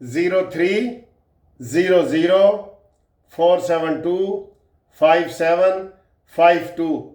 030047255752।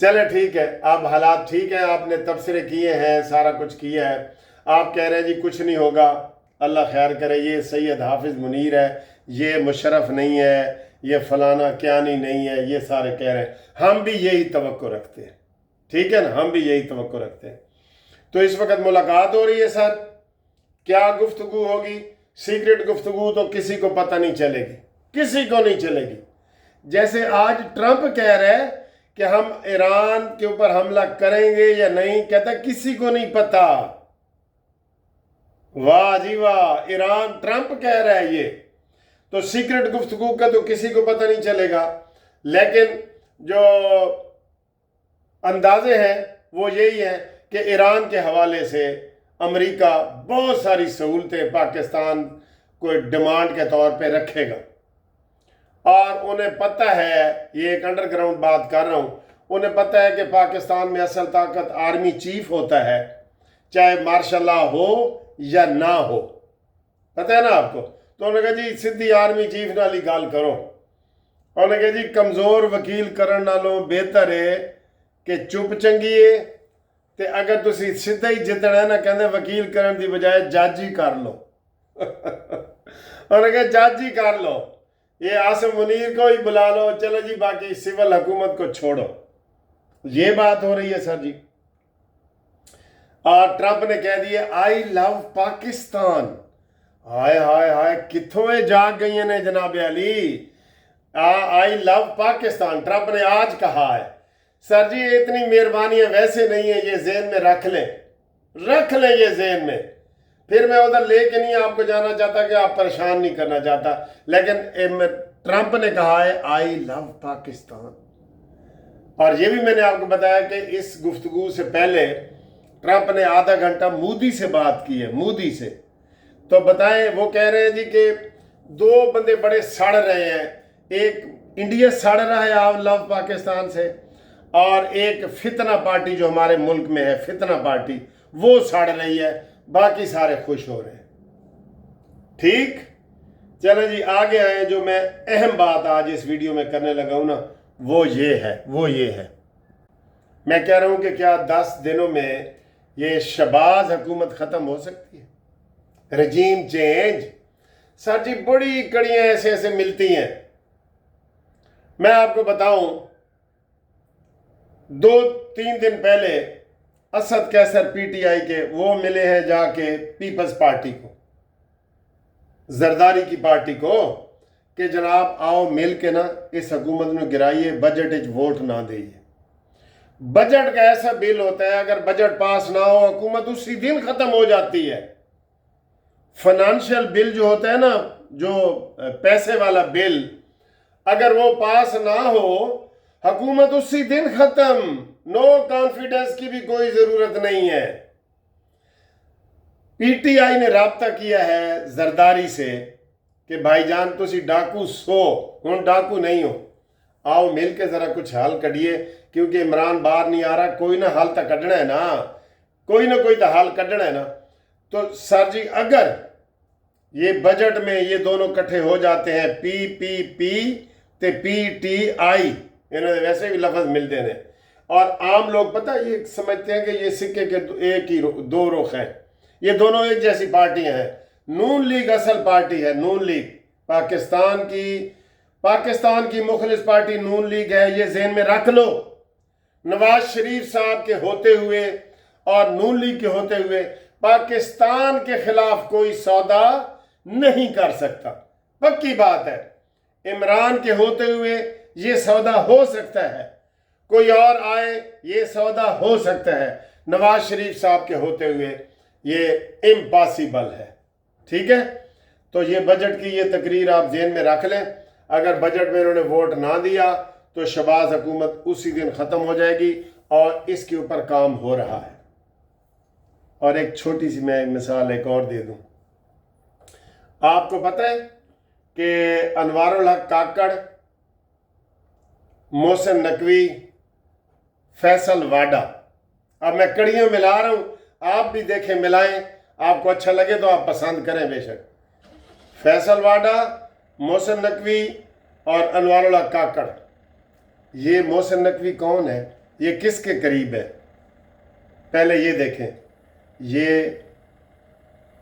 چلے ٹھیک ہے، اب حالات ٹھیک ہیں، آپ نے تبصرے کیے ہیں، سارا کچھ کیا ہے، آپ کہہ رہے ہیں جی کچھ نہیں ہوگا، اللہ خیر کرے، یہ سید حافظ منیر ہے، یہ مشرف نہیں ہے، یہ فلانا کیانی نہیں ہے، یہ سارے کہہ رہے ہیں، ہم بھی یہی توقع رکھتے ہیں، ٹھیک ہے نا، ہم بھی یہی توقع رکھتے ہیں۔ تو اس وقت ملاقات ہو رہی ہے سر، کیا گفتگو ہوگی؟ سیکرٹ گفتگو تو کسی کو پتہ نہیں چلے گی، کسی کو نہیں چلے گی۔ جیسے آج ٹرمپ کہہ رہے ہیں کہ ہم ایران کے اوپر حملہ کریں گے یا نہیں، کہتا کسی کو نہیں پتا۔ واہ جی واہ، ایران ٹرمپ کہہ رہا ہے یہ، تو سیکرٹ گفتگو کا تو کسی کو پتہ نہیں چلے گا، لیکن جو اندازے ہیں وہ یہی ہیں کہ ایران کے حوالے سے امریکہ بہت ساری سہولتیں پاکستان کو ڈیمانڈ کے طور پہ رکھے گا، اور انہیں پتہ ہے، یہ ایک انڈر گراؤنڈ بات کر رہا ہوں، انہیں پتہ ہے کہ پاکستان میں اصل طاقت آرمی چیف ہوتا ہے، چاہے مارشل لا ہو یا نہ ہو، پتہ ہے نا آپ کو۔ تو انہوں نے کہا جی سیدھی آرمی چیف نال ہی گل کرو، انہوں نے کہا جی کمزور وکیل کرن نالوں بہتر ہے کہ چپ چنگیے، تے اگر تسی سیدھا ہی جتنا ہے نا، کہندے وکیل کرن دی بجائے جج ہی کر لو۔ انہوں نے کہا جج ہی کر لو، یہ عاصم منیر کو ہی بلا لو، چلو جی باقی سول حکومت کو چھوڑو، یہ بات ہو رہی ہے سر جی۔ اور ٹرمپ نے کہہ دیا آئی لو پاکستان، ہائے ہائے ہائے، کتھوں جاگ گئی ہیں جناب علی، آئی لو پاکستان ٹرمپ نے آج کہا ہے۔ سر جی اتنی مہربانیاں ویسے نہیں ہیں، یہ ذہن میں رکھ لیں یہ ذہن میں، پھر میں ادھر لے کے نہیں آپ کو جانا چاہتا کہ آپ پریشان نہیں کرنا چاہتا، لیکن ٹرمپ نے کہا ہے آئی لو پاکستان۔ اور یہ بھی میں نے آپ کو بتایا کہ اس گفتگو سے پہلے ٹرمپ نے آدھا گھنٹہ مودی سے بات کی ہے، مودی سے، تو بتائیں، وہ کہہ رہے ہیں جی کہ دو بندے بڑے سڑ رہے ہیں، ایک انڈیا سڑ رہا ہے آئی لو پاکستان سے، اور ایک فتنہ پارٹی جو ہمارے ملک میں ہے، فتنہ پارٹی، وہ سڑ رہی ہے، باقی سارے خوش ہو رہے ہیں۔ ٹھیک، چلیں جی آگے آئیں، جو میں اہم بات آج اس ویڈیو میں کرنے لگا ہوں نا، وہ یہ ہے میں کہہ رہا ہوں کہ کیا 10 دنوں میں یہ شہباز حکومت ختم ہو سکتی ہے؟ رجیم چینج، سر جی بڑی کڑیاں ایسے ملتی ہیں۔ میں آپ کو بتاؤں، 2-3 دن پہلے اسد کیسر پی ٹی آئی کے وہ ملے ہیں جا کے پیپلز پارٹی کو، زرداری کی پارٹی کو، کہ جناب آؤ مل کے نا اس حکومت میں گرائیے، بجٹ ووٹ نہ دئیے۔ بجٹ کا ایسا بل ہوتا ہے، اگر بجٹ پاس نہ ہو حکومت اسی دن ختم ہو جاتی ہے۔ فنانشل بل جو ہوتا ہے نا، جو پیسے والا بل، اگر وہ پاس نہ ہو حکومت اسی دن ختم، نو کانفیڈنس کی بھی کوئی ضرورت نہیں ہے۔ پی ٹی آئی نے رابطہ کیا ہے زرداری سے کہ بھائی جان تسی ڈاکو سو، ہن ڈاکو نہیں ہو، آؤ مل کے ذرا کچھ حل کڈیے، کیونکہ عمران باہر نہیں آ رہا، کوئی نہ حل تو کڈنا ہے نا، کوئی نہ کوئی تو حل کڈنا ہے نا۔ تو سر جی اگر یہ بجٹ میں یہ دونوں کٹھے ہو جاتے ہیں، پی تے پی ٹی آئی، انہوں نے ویسے بھی لفظ ملتے ہیں، اور عام لوگ پتہ یہ سمجھتے ہیں کہ یہ سکے کے ایک ہی دو رخ ہیں، یہ دونوں ایک جیسی پارٹیاں ہیں۔ نون لیگ اصل پارٹی ہے، نون لیگ پاکستان کی مخلص پارٹی نون لیگ ہے، یہ ذہن میں رکھ لو۔ نواز شریف صاحب کے ہوتے ہوئے اور نون لیگ کے ہوتے ہوئے پاکستان کے خلاف کوئی سودا نہیں کر سکتا، پکی بات ہے۔ عمران کے ہوتے ہوئے یہ سودا ہو سکتا ہے، کوئی اور آئے یہ سودا ہو سکتا ہے، نواز شریف صاحب کے ہوتے ہوئے یہ امپاسیبل ہے۔ ٹھیک ہے، تو یہ بجٹ کی یہ تقریر آپ ذہن میں رکھ لیں، اگر بجٹ میں انہوں نے ووٹ نہ دیا تو شہباز حکومت اسی دن ختم ہو جائے گی، اور اس کے اوپر کام ہو رہا ہے۔ اور ایک چھوٹی سی میں مثال ایک اور دے دوں، آپ کو پتہ ہے کہ انوار الحق کاکڑ، محسن نقوی، فیصل واڈا، اب میں کڑیوں ملا رہا ہوں، آپ بھی دیکھیں ملائیں، آپ کو اچھا لگے تو آپ پسند کریں بے شک۔ فیصل واڈا، محسن نقوی اور انوار الحق کاکڑ۔ یہ محسن نقوی کون ہے؟ یہ کس کے قریب ہے؟ پہلے یہ دیکھیں، یہ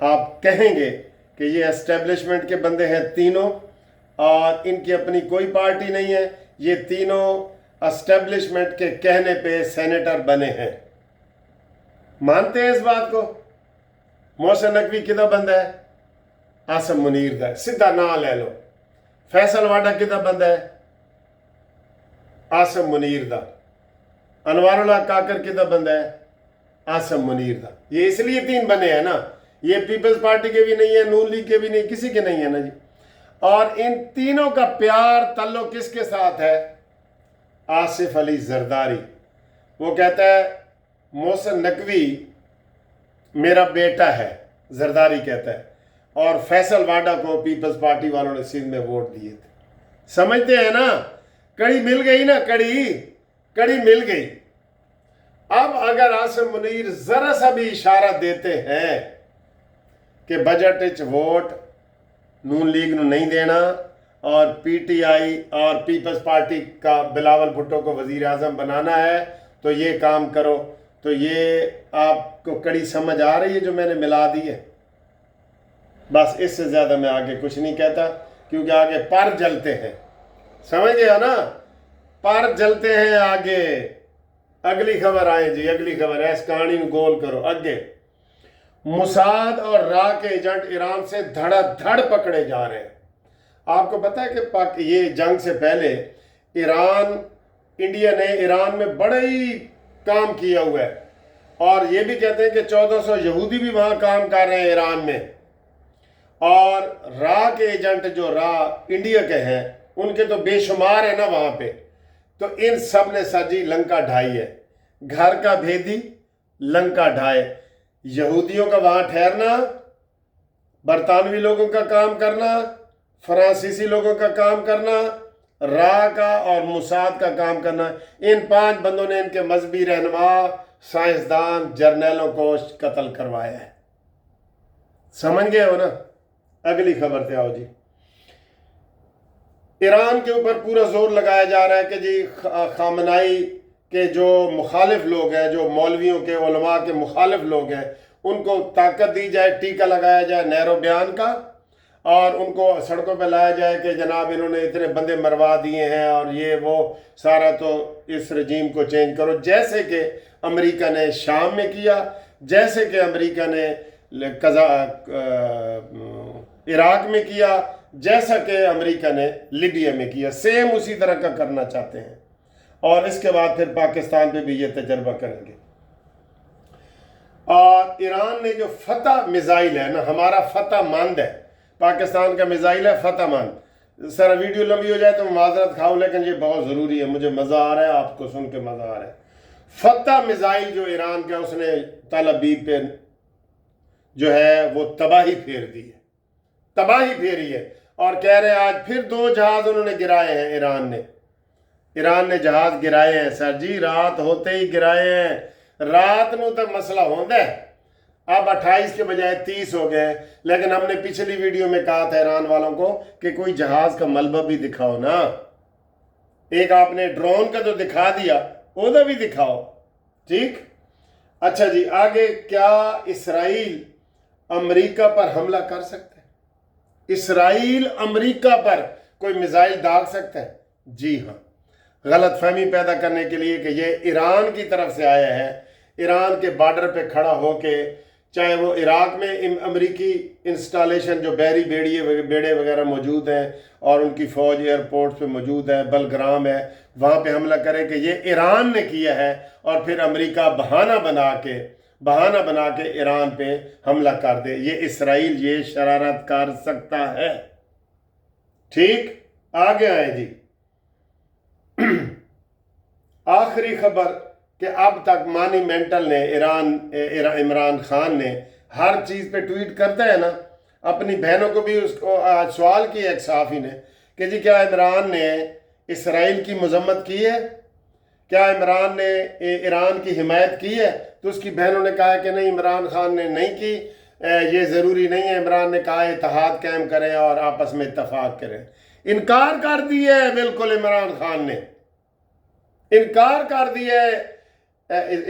آپ کہیں گے کہ یہ اسٹیبلشمنٹ کے بندے ہیں تینوں، اور ان کی اپنی کوئی پارٹی نہیں ہے، یہ تینوں اسٹیبلشمنٹ کے کہنے پہ سینیٹر بنے ہیں۔ مانتے ہیں اس بات کو؟ محسن نقوی کدھر بندہ ہے؟ عاصم منیر دا ہے، سیدھا نام لے لو۔ فیصل واڈا کدھر بندہ ہے؟ عاصم منیر دا۔ انوار اللہ کاکر کدھر بندہ ہے؟ عاصم منیر دا۔ یہ اس لیے تین بنے ہیں نا، یہ پیپلز پارٹی کے بھی نہیں ہے، نون لیگ کے بھی نہیں، کسی کے نہیں ہے نا جی۔ اور ان تینوں کا پیار تعلق کس کے ساتھ ہے؟ آصف علی زرداری۔ وہ کہتا ہے محسن نقوی میرا بیٹا ہے، زرداری کہتا ہے، اور فیصل واڈا کو پیپلز پارٹی والوں نے سندھ میں ووٹ دیے تھے۔ سمجھتے ہیں نا؟ کڑی مل گئی نا، کڑی مل گئی۔ اب اگر عاصم منیر ذرا سا بھی اشارہ دیتے ہیں کہ بجٹ وچ ووٹ نون لیگ نو نہیں دینا اور پی ٹی آئی اور پیپلز پارٹی کا بلاول بھٹو کو وزیر اعظم بنانا ہے تو یہ کام کرو، تو یہ آپ کو کڑی سمجھ آ رہی ہے جو میں نے ملا دی ہے؟ بس اس سے زیادہ میں آگے کچھ نہیں کہتا، کیونکہ آگے پر جلتے ہیں۔ سمجھ گیا نا؟ پر جلتے ہیں آگے۔ اگلی خبر آئیں جی، اگلی خبر ہے، اس کہانی نو گول کرو اگے۔ موساد اور را کے ایجنٹ ایران سے دھڑا دھڑ پکڑے جا رہے ہیں۔ آپ کو پتہ ہے کہ یہ جنگ سے پہلے انڈیا نے ایران میں بڑا ہی کام کیا ہوا ہے، اور یہ بھی کہتے ہیں کہ 1400 یہودی بھی وہاں کام کر رہے ہیں ایران میں، اور را کے ایجنٹ جو را انڈیا کے ہیں ان کے تو بے شمار ہیں نا وہاں پہ۔ تو ان سب نے سجی لنکا ڈھائی ہے، گھر کا بھیدی لنکا ڈھائے، یہودیوں کا وہاں ٹھہرنا، برطانوی لوگوں کا کام کرنا، فرانسیسی لوگوں کا کام کرنا، را کا اور موساد کا کام کرنا۔ ان 5 بندوں نے ان کے مذہبی رہنما، سائنسدان، جرنیلوں کو قتل کروایا ہے۔ سمجھ گئے ہو نا؟ اگلی خبر پہ آؤ جی۔ ایران کے اوپر پورا زور لگایا جا رہا ہے کہ جی خامنائی کے جو مخالف لوگ ہیں، جو مولویوں کے، علماء کے مخالف لوگ ہیں، ان کو طاقت دی جائے، ٹیکہ لگایا جائے نیرو بیان کا، اور ان کو سڑکوں پہ لایا جائے کہ جناب انہوں نے اتنے بندے مروا دیے ہیں اور یہ وہ سارا، تو اس رجیم کو چینج کرو، جیسے کہ امریکہ نے شام میں کیا، جیسے کہ امریکہ نے عراق میں کیا، جیسا کہ امریکہ نے لیبیا میں کیا، سیم اسی طرح کا کرنا چاہتے ہیں، اور اس کے بعد پھر پاکستان پہ بھی یہ تجربہ کریں گے۔ اور ایران نے جو فتح میزائل ہے نا، ہمارا فتح مند ہے، پاکستان کا میزائل ہے فتح مند۔ سر ویڈیو لمبی ہو جائے تو معذرت کھاؤ، لیکن یہ بہت ضروری ہے، مجھے مزہ آ رہا ہے، آپ کو سن کے مزہ آ رہا ہے۔ فتح میزائل جو ایران کا، اس نے تل ابیب پہ جو ہے وہ تباہی پھیر دی ہے، تباہی پھیری ہے، اور کہہ رہے ہیں آج پھر 2 جہاز انہوں نے گرائے ہیں، ایران نے جہاز گرائے ہیں سر جی، رات ہوتے ہی گرائے ہیں، رات نو تک مسئلہ ہوتا ہے۔ اب 28 کے بجائے 30 ہو گئے، لیکن ہم نے پچھلی ویڈیو میں کہا تھا ایران والوں کو کہ کوئی جہاز کا ملبہ بھی دکھاؤ نا، ایک آپ نے ڈرون کا تو دکھا دیا، وہ بھی دکھاؤ، ٹھیک؟ اچھا جی، آگے کیا اسرائیل امریکہ پر حملہ کر سکتا ہے؟ اسرائیل امریکہ پر کوئی میزائل داغ سکتا ہے؟ جی ہاں، غلط فہمی پیدا کرنے کے لیے کہ یہ ایران کی طرف سے آیا ہے، ایران کے بارڈر پہ کھڑا ہو کے، چاہے وہ عراق میں امریکی انسٹالیشن جو بحری بیڑے وغیرہ موجود ہیں اور ان کی فوج ایئرپورٹ پہ موجود ہے، بلگرام ہے، وہاں پہ حملہ کرے کہ یہ ایران نے کیا ہے، اور پھر امریکہ بہانہ بنا کے ایران پہ حملہ کر دے، یہ اسرائیل یہ شرارت کر سکتا ہے۔ ٹھیک، آگے آئیں جی۔ آخری خبر کہ اب تک مانی مینٹل نے عمران خان نے ہر چیز پہ ٹویٹ کرتا ہے نا، اپنی بہنوں کو بھی اس کو آج سوال کیا ایک صحافی نے کہ جی کیا عمران نے اسرائیل کی مذمت کی ہے، کیا عمران نے ایران کی حمایت کی ہے؟ تو اس کی بہنوں نے کہا کہ نہیں، عمران خان نے نہیں کی، یہ ضروری نہیں ہے، عمران نے کہا اتحاد قائم کریں اور آپس میں اتفاق کریں۔ انکار کر دیا ہے بالکل عمران خان نے، انکار کر دیا ہے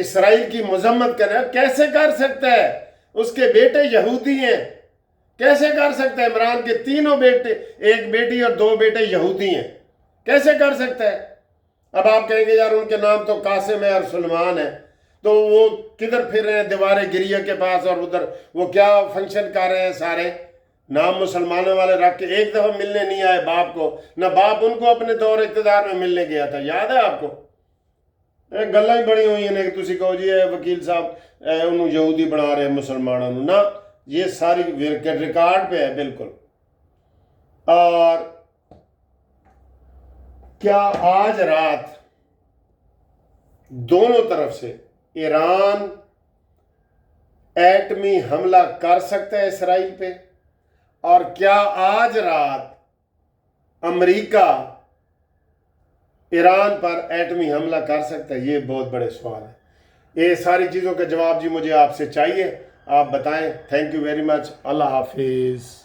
اسرائیل کی مذمت کرنا. کیسے کر سکتا ہے؟ اس کے بیٹے یہودی ہیں. کیسے کر سکتا ہے؟ عمران کے تینوں بیٹے، ایک بیٹی اور دو بیٹے یہودی ہیں. کیسے کر سکتا ہے؟ اب آپ کہیں گے یار ان کے نام تو قاسم ہے اور سلمان ہے، تو وہ کدھر پھر رہے ہیں؟ دیوار گریہ کے پاس اور ادھر وہ کیا فنکشن کر رہے ہیں؟ سارے نام مسلمانوں والے رکھ کے ایک دفعہ ملنے نہیں آئے باپ کو، نہ باپ ان کو اپنے دور اقتدار میں ملنے گیا تھا. یاد ہے آپ کو؟ گلاں ہی بڑی ہوئی ہیں کہ تسی کہو جی وکیل صاحب انہوں یہودی بنا رہے ہیں مسلمانوں نہ، یہ ساری ریکارڈ پہ ہے بالکل. اور کیا آج رات دونوں طرف سے ایران ایٹمی حملہ کر سکتا ہے اسرائیل پہ؟ اور کیا آج رات امریکہ ایران پر ایٹمی حملہ کر سکتا ہے؟ یہ بہت بڑے سوال ہیں. یہ ساری چیزوں کا جواب جی مجھے آپ سے چاہیے، آپ بتائیں. Thank you very much. اللہ حافظ.